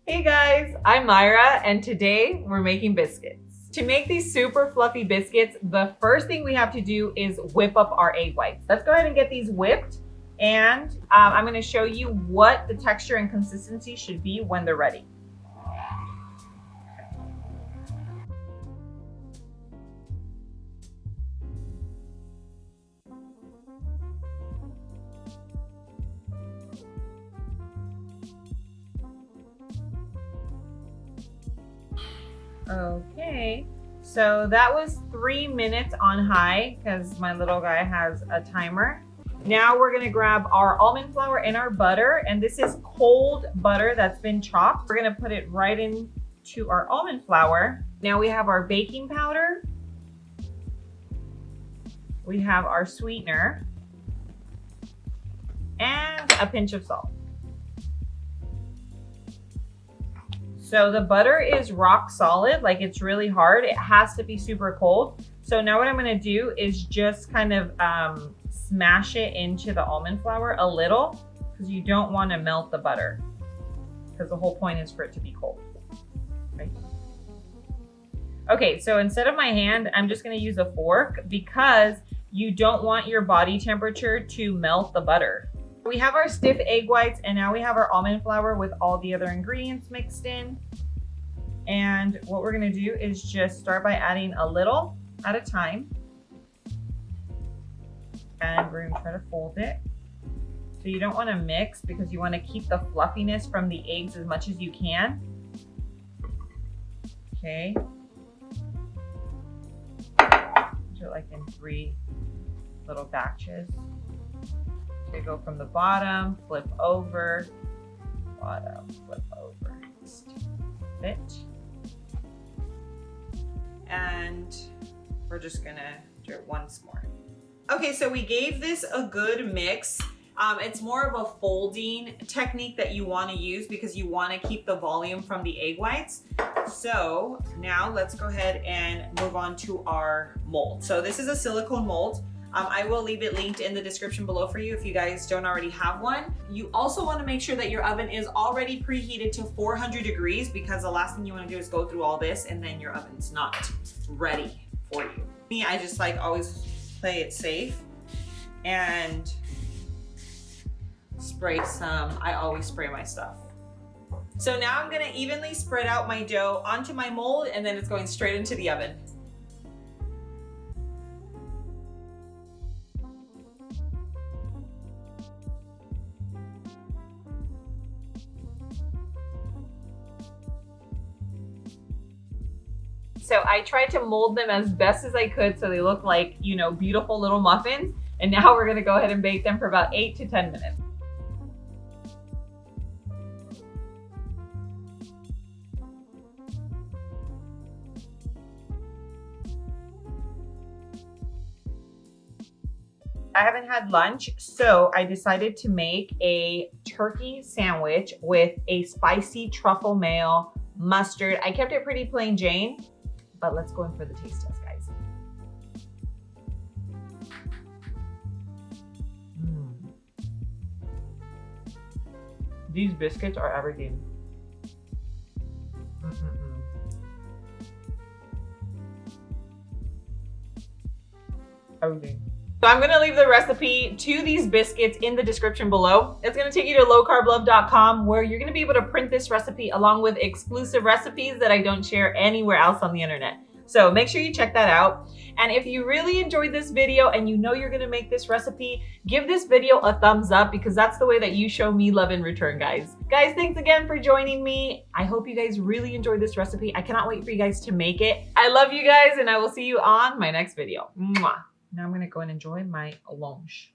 Hey guys, I'm Myra and today we're making biscuits. To make these super fluffy biscuits, the first thing we have to do is whip up our egg whites. Let's go ahead and get these whipped, and I'm going to show you what the texture and consistency should be when they're ready. Okay, so that was 3 minutes on high because my little guy has a timer. Now we're gonna grab our almond flour and our butter, and this is cold butter that's been chopped. We're gonna put it right into our almond flour. Now we have our baking powder. We have our sweetener and a pinch of salt. So the butter is rock solid, like it's really hard. It has to be super cold. So now what I'm gonna do is just kind of smash it into the almond flour a little, because you don't wanna melt the butter, because the whole point is for it to be cold, right? Okay, so instead of my hand, I'm just gonna use a fork because you don't want your body temperature to melt the butter. We have our stiff egg whites, and now we have our almond flour with all the other ingredients mixed in. And what we're gonna do is just start by adding a little at a time. And we're gonna try to fold it. So you don't wanna mix because you wanna keep the fluffiness from the eggs as much as you can. Okay. Do it like in 3 little batches. So go from the bottom, flip over, bottom, flip over, fit. And we're just gonna do it once more. Okay, so we gave this a good mix. It's more of a folding technique that you wanna use because you wanna keep the volume from the egg whites. So now let's go ahead and move on to our mold. So this is a silicone mold. I will leave it linked in the description below for you if you guys don't already have one. You also want to make sure that your oven is already preheated to 400 degrees because the last thing you want to do is go through all this and then your oven's not ready for you. Me, I just like always play it safe and spray some. I always spray my stuff. So now I'm going to evenly spread out my dough onto my mold, and then it's going straight into the oven. So I tried to mold them as best as I could so they look like, you know, beautiful little muffins. And now we're gonna go ahead and bake them for about 8 to 10 minutes. I haven't had lunch, so I decided to make a turkey sandwich with a spicy truffle mayo, mustard. I kept it pretty plain Jane. But let's go in for the taste test, guys. These biscuits are everything. Everything. So I'm gonna leave the recipe to these biscuits in the description below. It's gonna take you to lowcarblove.com where you're gonna be able to print this recipe along with exclusive recipes that I don't share anywhere else on the internet. So make sure you check that out. And if you really enjoyed this video and you know you're gonna make this recipe, give this video a thumbs up because that's the way that you show me love in return, guys. Guys, thanks again for joining me. I hope you guys really enjoyed this recipe. I cannot wait for you guys to make it. I love you guys, and I will see you on my next video. Mwah. Now I'm gonna go and enjoy my lunch.